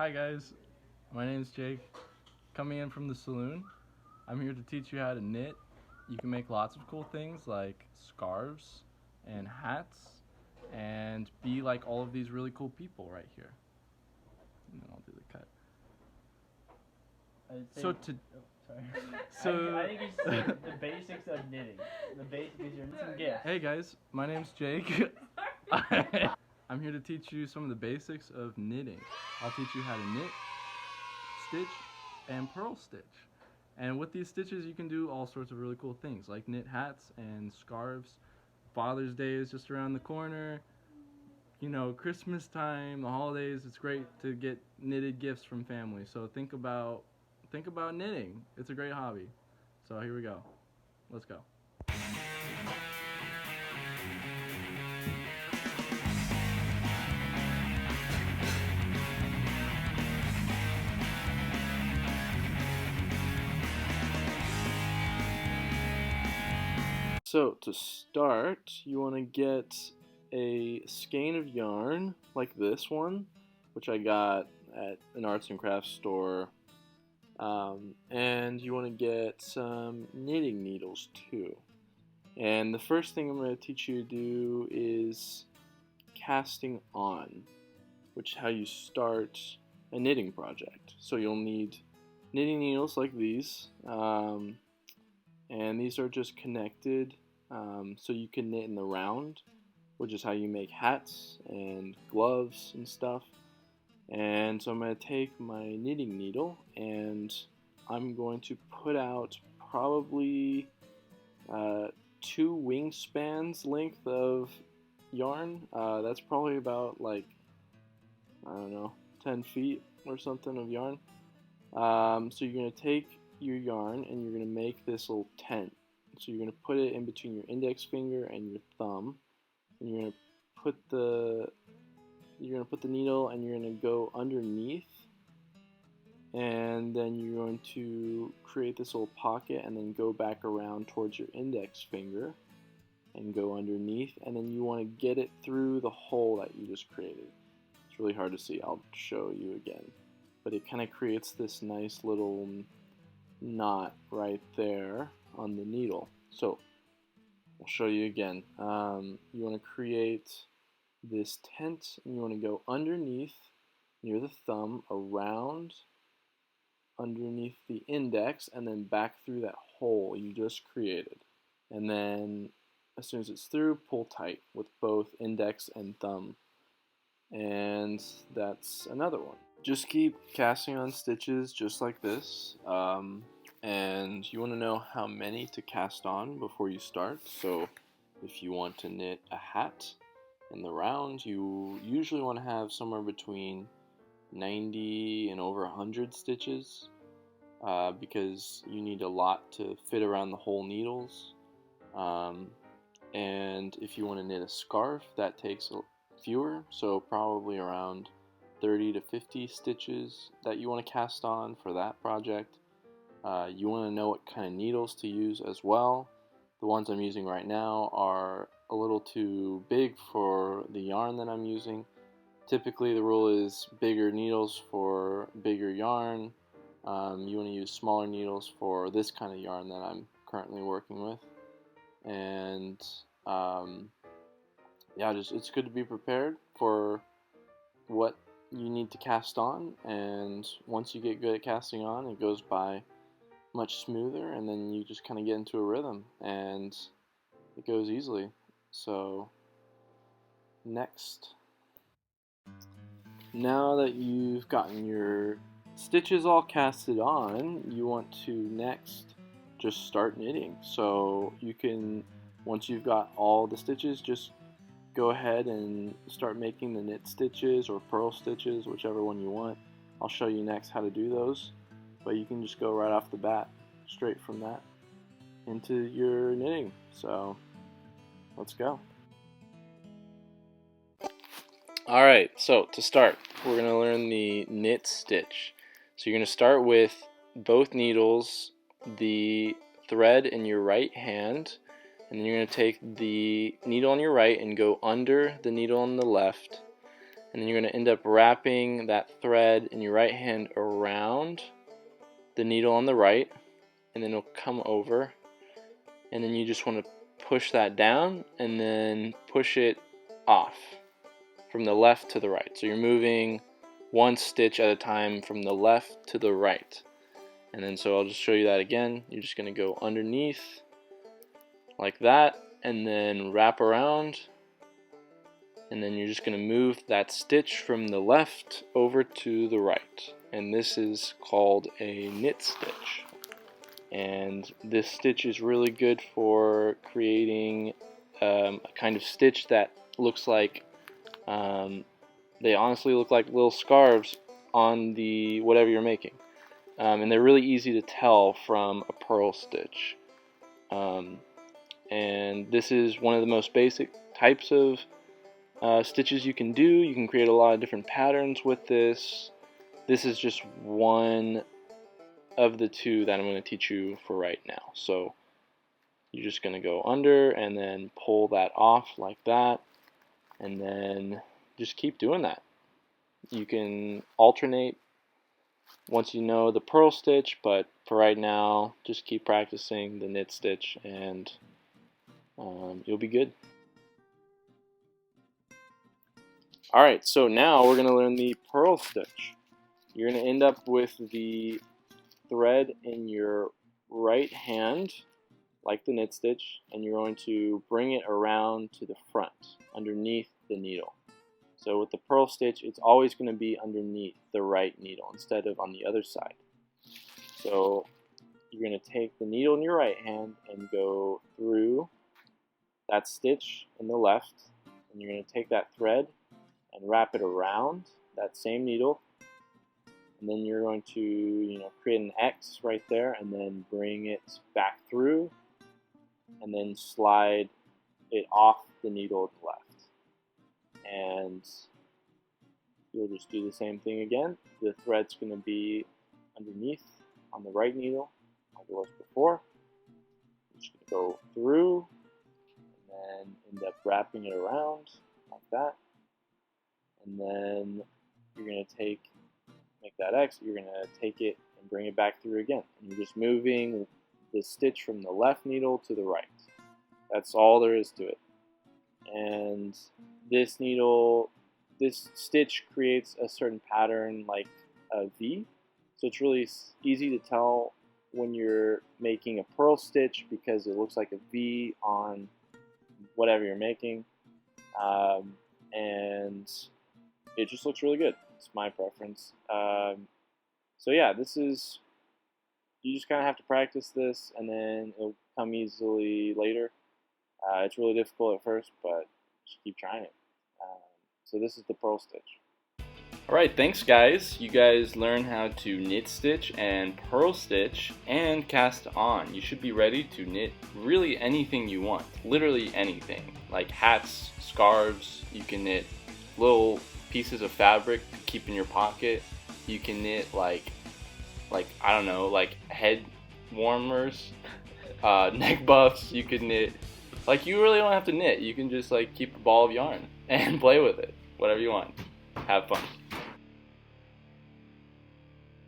Hi guys, my name is Jake, coming in from the saloon. I'm here to teach you how to knit. You can make lots of cool things like scarves and hats and be like all of these really cool people right here. And then I'll do the cut. So to I think you said the basics of knitting. The basics is your some gifts. Hey guys, my name's Jake. I'm here to teach you some of the basics of knitting. I'll teach you how to knit, stitch, and purl stitch. And with these stitches you can do all sorts of really cool things like knit hats and scarves. Father's Day is just around the corner. You know, Christmas time, the holidays, it's great to get knitted gifts from family. So think about knitting. It's a great hobby. So here we go. Let's go. So to start, you want to get a skein of yarn like this one, which I got at an arts and crafts store. And you want to get some knitting needles too. And the first thing I'm going to teach you to do is casting on, which is how you start a knitting project. So you'll need knitting needles like these, and these are just connected so you can knit in the round, which is how you make hats and gloves and stuff. And so I'm going to take my knitting needle and I'm going to put out probably 2 wingspans length of yarn. That's probably about like, I don't know, 10 feet or something of yarn. So you're going to take your yarn and you're going to make this little tent. So you're going to put it in between your index finger and your thumb, and you're going to put the needle and you're going to go underneath, and then you're going to create this little pocket and then go back around towards your index finger and go underneath, and then you want to get it through the hole that you just created. It's really hard to see. I'll show you again. But it kind of creates this nice little knot right there on the needle. So I'll show you again. You want to create this tent and you want to go underneath near the thumb, around underneath the index, and then back through that hole you just created. And then as soon as it's through, pull tight with both index and thumb. And that's another one. Just keep casting on stitches just like this, and you want to know how many to cast on before you start. So if you want to knit a hat in the round, you usually want to have somewhere between 90 and over 100 stitches, because you need a lot to fit around the whole needles. And if you want to knit a scarf, that takes fewer, so probably around 30 to 50 stitches that you want to cast on for that project. You want to know what kind of needles to use as well. The ones I'm using right now are a little too big for the yarn that I'm using. Typically the rule is bigger needles for bigger yarn. You want to use smaller needles for this kind of yarn that I'm currently working with. And yeah, it's good to be prepared for what you need to cast on, and once you get good at casting on, it goes by much smoother, and then you just kind of get into a rhythm and it goes easily. So next, now that you've gotten your stitches all casted on, you want to next just start knitting. So you can, once you've got all the stitches, just go ahead and start making the knit stitches or purl stitches, whichever one you want. I'll show you next how to do those, but you can just go right off the bat, straight from that into your knitting. So let's go. Alright, so to start, we're going to learn the knit stitch. So you're going to start with both needles, the thread in your right hand, and then you're going to take the needle on your right and go under the needle on the left, and then you're going to end up wrapping that thread in your right hand around the needle on the right, and then it'll come over, and then you just want to push that down and then push it off from the left to the right. So you're moving one stitch at a time from the left to the right. And then so I'll just show you that again. You're just going to go underneath like that, and then wrap around, and then you're just going to move that stitch from the left over to the right. And this is called a knit stitch. And this stitch is really good for creating a kind of stitch that looks like, they honestly look like little scarves on the whatever you're making. And they're really easy to tell from a purl stitch. And this is one of the most basic types of stitches you can do. You can create a lot of different patterns with this. This is just one of the two that I'm going to teach you for right now. So you're just going to go under and then pull that off like that, and then just keep doing that. You can alternate once you know the purl stitch, but for right now just keep practicing the knit stitch, and you'll be good. Alright, so now we're going to learn the purl stitch. You're going to end up with the thread in your right hand like the knit stitch, and you're going to bring it around to the front underneath the needle. So with the purl stitch, it's always going to be underneath the right needle instead of on the other side. So you're going to take the needle in your right hand and go through that stitch in the left, and you're going to take that thread and wrap it around that same needle. And then you're going to, create an X right there, and then bring it back through, and then slide it off the needle to the left. And you'll just do the same thing again. The thread's going to be underneath on the right needle, like it was before. You're just going to go through, and then end up wrapping it around like that. And then you're going to make that X, you're going to take it and bring it back through again. And you're just moving the stitch from the left needle to the right. That's all there is to it. And this stitch creates a certain pattern like a V. So it's really easy to tell when you're making a purl stitch because it looks like a V on whatever you're making. And it just looks really good. It's my preference. So yeah, you just kind of have to practice this, and then it'll come easily later. It's really difficult at first, but just keep trying it. So this is the purl stitch. Alright, thanks guys. You guys learn how to knit stitch and purl stitch and cast on. You should be ready to knit really anything you want. Literally anything. Like hats, scarves, you can knit little pieces of fabric to keep in your pocket. You can knit like I don't know, like head warmers, neck buffs. You could knit, like, you really don't have to knit. You can just like keep a ball of yarn and play with it, whatever you want. Have fun.